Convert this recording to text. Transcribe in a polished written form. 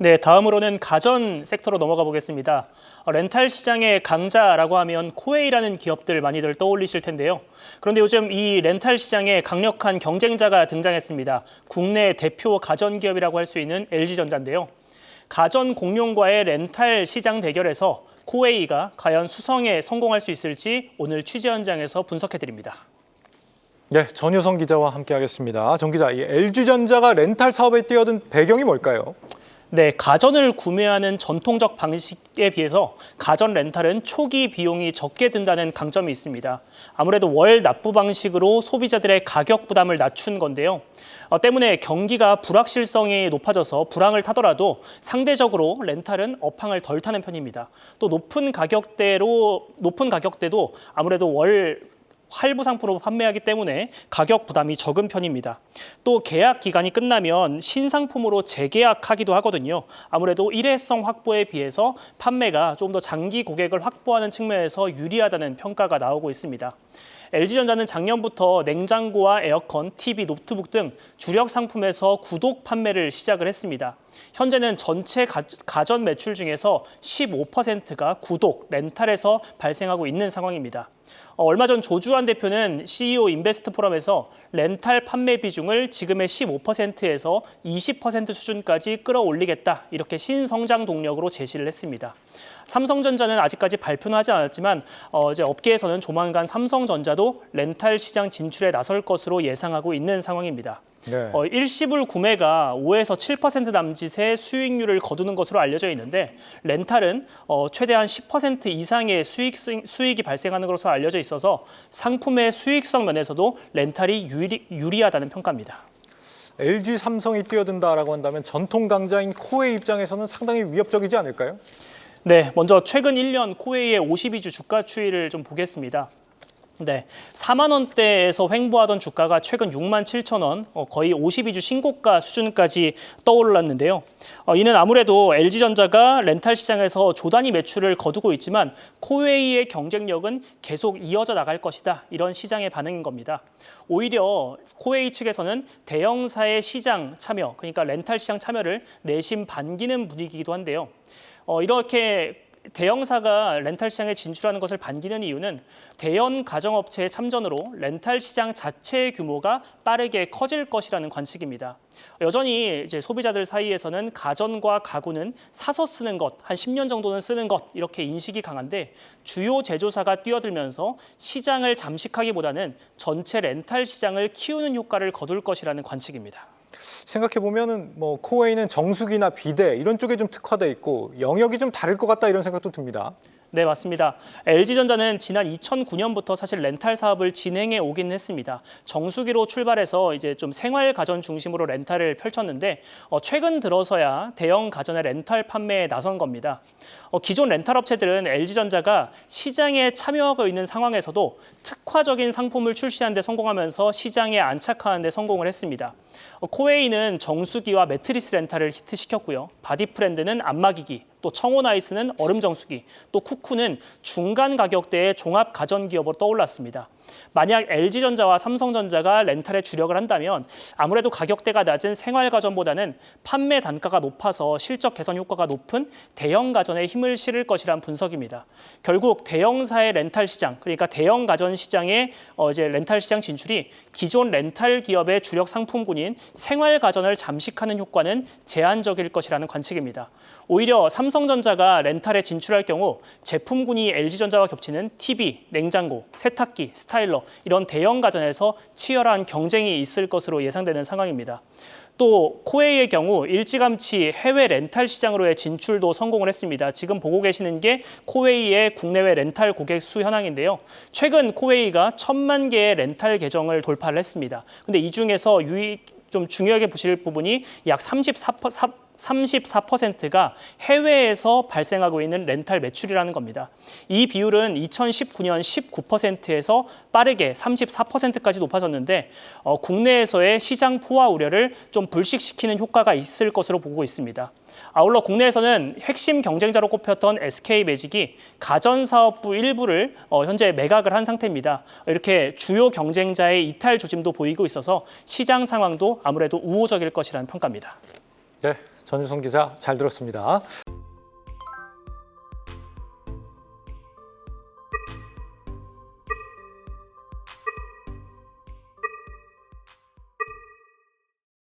네, 다음으로는 가전 섹터로 넘어가 보겠습니다. 렌탈 시장의 강자라고 하면 코웨이라는 기업들 많이들 떠올리실 텐데요. 그런데 요즘 이 렌탈 시장에 강력한 경쟁자가 등장했습니다. 국내 대표 가전 기업이라고 할 수 있는 LG전자인데요. 가전 공룡과의 렌탈 시장 대결에서 코웨이가 과연 수성에 성공할 수 있을지 오늘 취재 현장에서 분석해 드립니다. 네, 전효성 기자와 함께하겠습니다. 정 기자, 이 LG전자가 렌탈 사업에 뛰어든 배경이 뭘까요? 네, 가전을 구매하는 전통적 방식에 비해서 가전 렌탈은 초기 비용이 적게 든다는 강점이 있습니다. 아무래도 월 납부 방식으로 소비자들의 가격 부담을 낮춘 건데요. 때문에 경기가 불확실성이 높아져서 불황을 타더라도 상대적으로 렌탈은 업황을 덜 타는 편입니다. 또 높은 가격대도 아무래도 월 할부 상품으로 판매하기 때문에 가격 부담이 적은 편입니다. 또 계약 기간이 끝나면 신상품으로 재계약하기도 하거든요. 아무래도 일회성 확보에 비해서 판매가 좀 더 장기 고객을 확보하는 측면에서 유리하다는 평가가 나오고 있습니다. LG전자는 작년부터 냉장고와 에어컨, TV, 노트북 등 주력 상품에서 구독 판매를 시작을 했습니다. 현재는 전체 가전 매출 중에서 15%가 구독, 렌탈에서 발생하고 있는 상황입니다. 얼마 전 조주환 대표는 CEO 인베스트 포럼에서 렌탈 판매 비중을 지금의 15%에서 20% 수준까지 끌어올리겠다, 이렇게 신성장 동력으로 제시를 했습니다. 삼성전자는 아직까지 발표는 하지 않았지만 이제 업계에서는 조만간 삼성전자도 렌탈 시장 진출에 나설 것으로 예상하고 있는 상황입니다. 네. 일시불 구매가 5에서 7% 남짓의 수익률을 거두는 것으로 알려져 있는데 렌탈은 최대한 10% 이상의 수익이 발생하는 것으로 알려져 있어서 상품의 수익성 면에서도 렌탈이 유리하다는 평가입니다. LG 삼성이 뛰어든다라고 한다면 전통 강자인 코웨이 입장에서는 상당히 위협적이지 않을까요? 네, 먼저 최근 1년 코웨이의 52주 주가 추이를 좀 보겠습니다. 네, 4만 원대에서 횡보하던 주가가 최근 6만 7천 원, 거의 52주 신고가 수준까지 떠올랐는데요. 이는 아무래도 LG전자가 렌탈 시장에서 조단위 매출을 거두고 있지만 코웨이의 경쟁력은 계속 이어져 나갈 것이다, 이런 시장의 반응인 겁니다. 오히려 코웨이 측에서는 대형사의 시장 참여, 그러니까 렌탈 시장 참여를 내심 반기는 분위기이기도 한데요. 이렇게 대형사가 렌탈 시장에 진출하는 것을 반기는 이유는 대형 가정업체의 참전으로 렌탈 시장 자체의 규모가 빠르게 커질 것이라는 관측입니다. 여전히 이제 소비자들 사이에서는 가전과 가구는 사서 쓰는 것, 한 10년 정도는 쓰는 것, 이렇게 인식이 강한데 주요 제조사가 뛰어들면서 시장을 잠식하기보다는 전체 렌탈 시장을 키우는 효과를 거둘 것이라는 관측입니다. 생각해 보면은 코웨이는 정수기나 비대 이런 쪽에 좀 특화돼 있고 영역이 좀 다를 것 같다, 이런 생각도 듭니다. 네, 맞습니다. LG전자는 지난 2009년부터 사실 렌탈 사업을 진행해 오긴 했습니다. 정수기로 출발해서 이제 좀 생활 가전 중심으로 렌탈을 펼쳤는데 최근 들어서야 대형 가전의 렌탈 판매에 나선 겁니다. 기존 렌탈 업체들은 LG전자가 시장에 참여하고 있는 상황에서도 특화적인 상품을 출시하는 데 성공하면서 시장에 안착하는 데 성공을 했습니다. 코웨이는 정수기와 매트리스 렌탈을 히트시켰고요. 바디프렌드는 안마기기, 또 청온아이스는 얼음 정수기, 또 쿠쿠는 중간 가격대의 종합 가전 기업으로 떠올랐습니다. 만약 LG전자와 삼성전자가 렌탈에 주력을 한다면 아무래도 가격대가 낮은 생활 가전보다는 판매 단가가 높아서 실적 개선 효과가 높은 대형 가전에 힘을 실을 것이란 분석입니다. 결국 대형사의 렌탈 시장, 그러니까 대형 가전 시장의 이제 렌탈 시장 진출이 기존 렌탈 기업의 주력 상품군인 생활 가전을 잠식하는 효과는 제한적일 것이라는 관측입니다. 오히려 삼성전자가 렌탈에 진출할 경우 제품군이 LG전자와 겹치는 TV, 냉장고, 세탁기, 스타일러 이런 대형 가전에서 치열한 경쟁이 있을 것으로 예상되는 상황입니다. 또 코웨이의 경우 일찌감치 해외 렌탈 시장으로의 진출도 성공을 했습니다. 지금 보고 계시는 게 코웨이의 국내외 렌탈 고객 수 현황인데요. 최근 코웨이가 1,000만 개의 렌탈 계정을 돌파를 했습니다. 근데 이 중에서 좀 중요하게 보실 부분이 약 34%가 해외에서 발생하고 있는 렌탈 매출이라는 겁니다. 이 비율은 2019년 19%에서 빠르게 34%까지 높아졌는데 국내에서의 시장 포화 우려를 좀 불식시키는 효과가 있을 것으로 보고 있습니다. 아울러 국내에서는 핵심 경쟁자로 꼽혔던 SK매직이 가전사업부 일부를 현재 매각을 한 상태입니다. 이렇게 주요 경쟁자의 이탈 조짐도 보이고 있어서 시장 상황도 아무래도 우호적일 것이라는 평가입니다. 네, 전유성 기자 잘 들었습니다.